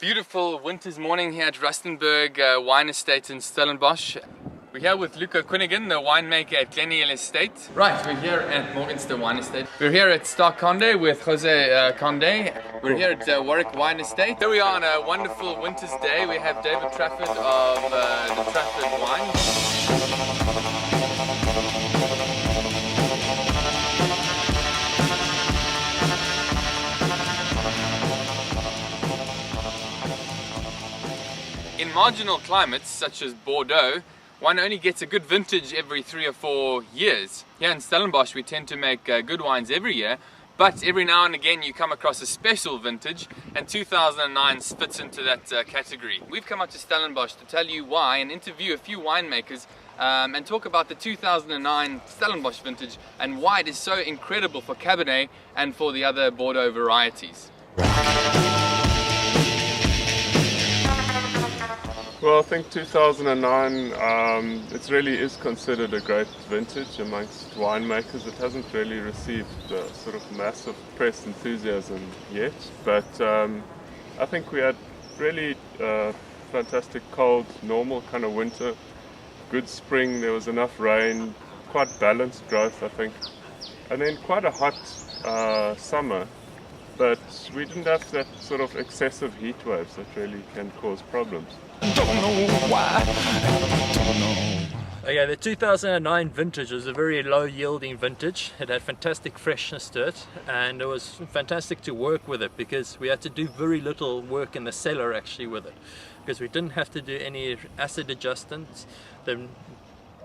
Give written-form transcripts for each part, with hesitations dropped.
Beautiful winter's morning here at Rustenburg Wine Estate in Stellenbosch. We're here with Luca Quinnigan, the winemaker at Glenhill Estate. Right, we're here at Morgenster Wine Estate. We're here at Starke Conde with José Condé. We're here at Warwick Wine Estate. Here we are on a wonderful winter's day. We have David Trafford of the Trafford wine. In marginal climates such as Bordeaux, one only gets a good vintage every 3 or 4 years. Here in Stellenbosch we tend to make good wines every year, but every now and again you come across a special vintage, and 2009 fits into that category. We've come out to Stellenbosch to tell you why and interview a few winemakers and talk about the 2009 Stellenbosch vintage and why it is so incredible for Cabernet and for the other Bordeaux varieties. Well, I think 2009, it really is considered a great vintage amongst winemakers. It hasn't really received the sort of massive press enthusiasm yet, but I think we had really fantastic cold, normal kind of winter, good spring, there was enough rain, quite balanced growth I think, and then quite a hot summer. But we didn't have that sort of excessive heat waves that really can cause problems. Okay, the 2009 vintage was a very low yielding vintage. It had fantastic freshness to it, and it was fantastic to work with it because we had to do very little work in the cellar actually with it, because we didn't have to do any acid adjustments.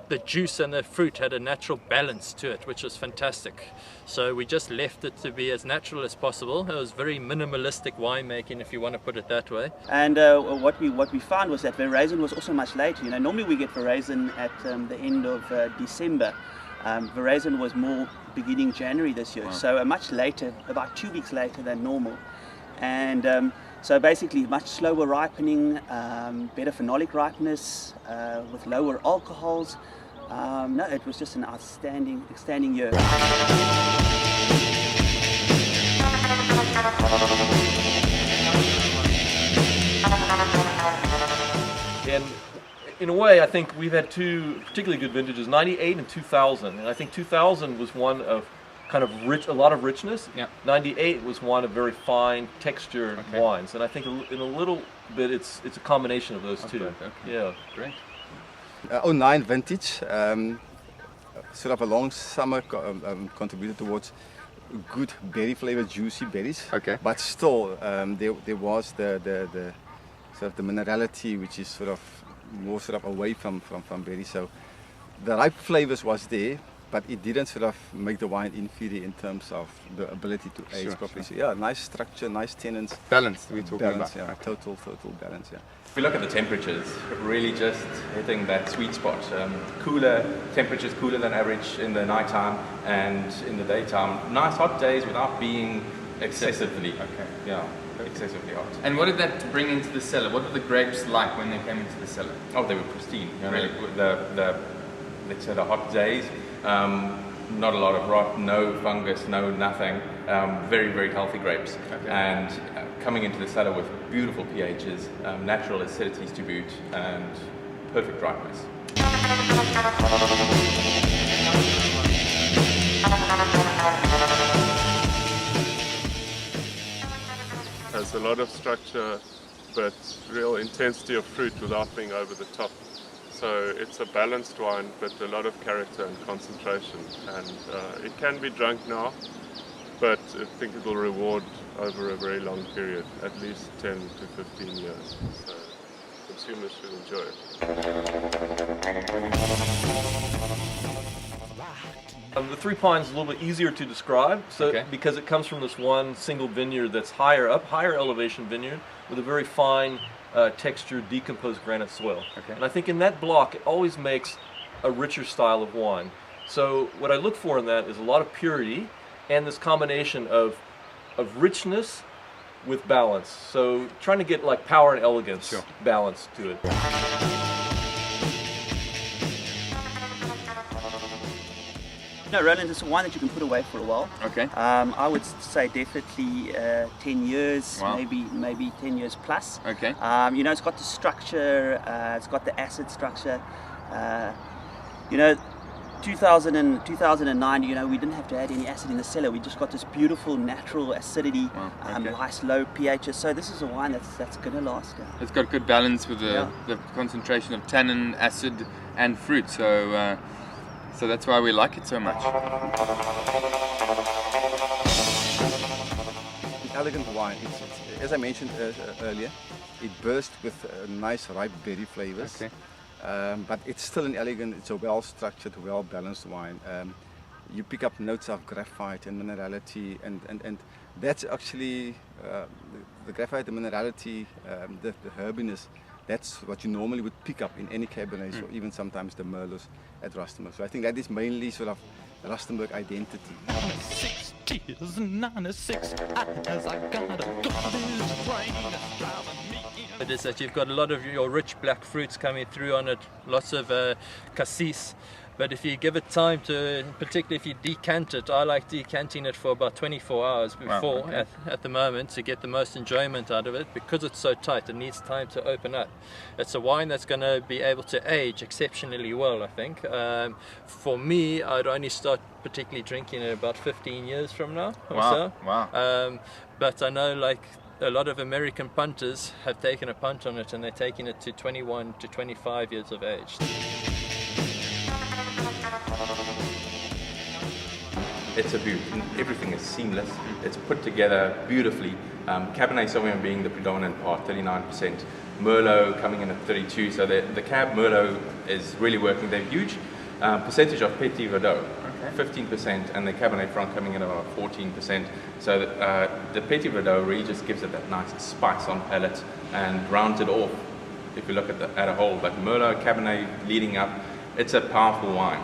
The juice and the fruit had a natural balance to it, which was fantastic. So we just left it to be as natural as possible. It was very minimalistic winemaking, if you want to put it that way. And what we found was that veraison was also much later. You know, normally we get veraison at the end of December. Veraison was more beginning January this year, so much later, about 2 weeks later than normal. And so basically much slower ripening, better phenolic ripeness, with lower alcohols. No, it was just an outstanding year. And in a way, I think we've had two particularly good vintages, 98 and 2000. And I think 2000 was one of kind of a lot of richness. Yeah. 98 was one of very fine textured wines. And I think in a little bit it's a combination of those two. Okay. Yeah. Great. 09 vintage, sort of a long summer contributed towards good berry flavored, juicy berries. Okay. But still, there was the sort of the minerality, which is sort of more sort of away from berries. So the ripe flavors was there, but it didn't sort of make the wine inferior in terms of the ability to age properly. So yeah, nice structure, nice tenants. Balanced, we're talking balance, about. yeah, total balance, yeah. If we look at the temperatures, really just hitting that sweet spot. Cooler temperatures, cooler than average in the nighttime and in the daytime. Nice hot days without being excessively, excessively hot. And what did that bring into the cellar? What were the grapes like when they came into the cellar? Oh, they were pristine. You know, Really? Let's say the hot days, not a lot of rot, no fungus, no nothing. Very, very healthy grapes. Okay. And coming into the cellar with beautiful pHs, natural acidities to boot, and perfect ripeness. Has a lot of structure, but real intensity of fruit without being over the top. So it's a balanced wine, but a lot of character and concentration. And it can be drunk now, but I think it will reward over a very long period, at least 10 to 15 years. So consumers should enjoy it. The Three Pines is a little bit easier to describe, because it comes from this one single vineyard that's higher elevation vineyard with a very fine textured decomposed granite soil. Okay. And I think in that block it always makes a richer style of wine. So what I look for in that is a lot of purity and this combination of richness with balance. So trying to get like power and elegance balance to it. No, Roland, it's a wine that you can put away for a while. Okay. I would say definitely 10 years, Wow. maybe 10 years plus. Okay. You know, it's got the structure, it's got the acid structure. You know, 2009, you know, we didn't have to add any acid in the cellar. We just got this beautiful natural acidity, Wow, okay. nice low pHs. So this is a wine that's going to last. It's got good balance with the, Yeah. the concentration of tannin, acid, and fruit. So, so that's why we like it so much. It's elegant wine. It's, as I mentioned earlier, it bursts with nice ripe berry flavors. Okay. But it's still an elegant, it's a well-structured, well-balanced wine. You pick up notes of graphite and minerality, and that's actually the graphite, the minerality, the herbiness. That's what you normally would pick up in any Cabernet, or even sometimes the Merlots at Rustenburg. So I think that is mainly sort of Rustenburg identity. 96 tears and 96 eyes. I gotta go, this train is driving me. It is that you've got a lot of your rich black fruits coming through on it, lots of cassis. But if you give it time to, particularly if you decant it, I like decanting it for about 24 hours before, Wow, okay. at the moment, to get the most enjoyment out of it. Because it's so tight, it needs time to open up. It's a wine that's going to be able to age exceptionally well, I think. For me, I'd only start particularly drinking it about 15 years from now or Wow, so. wow. But I know, like, a lot of American punters have taken a punt on it, and they're taking it to 21 to 25 years of age. It's a beauty. Everything is seamless. It's put together beautifully. Cabernet Sauvignon being the predominant part, 39%. Merlot coming in at 32. So the Cab Merlot is really working. They're huge. Percentage of Petit Verdot, 15%, and the Cabernet Franc coming in at about 14%. So the Petit Verdot really just gives it that nice spice on palate and rounds it off. If you look at a whole, but Merlot, Cabernet leading up, it's a powerful wine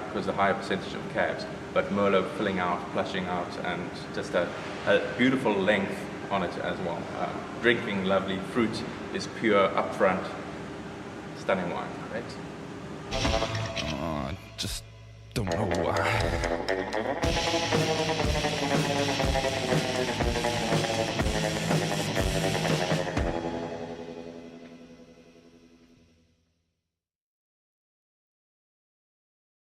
because the higher percentage of cabs. But Merlot filling out, flushing out, and just a beautiful length on it as well. Drinking lovely, fruit is pure, upfront, stunning wine. Right? Just don't know why.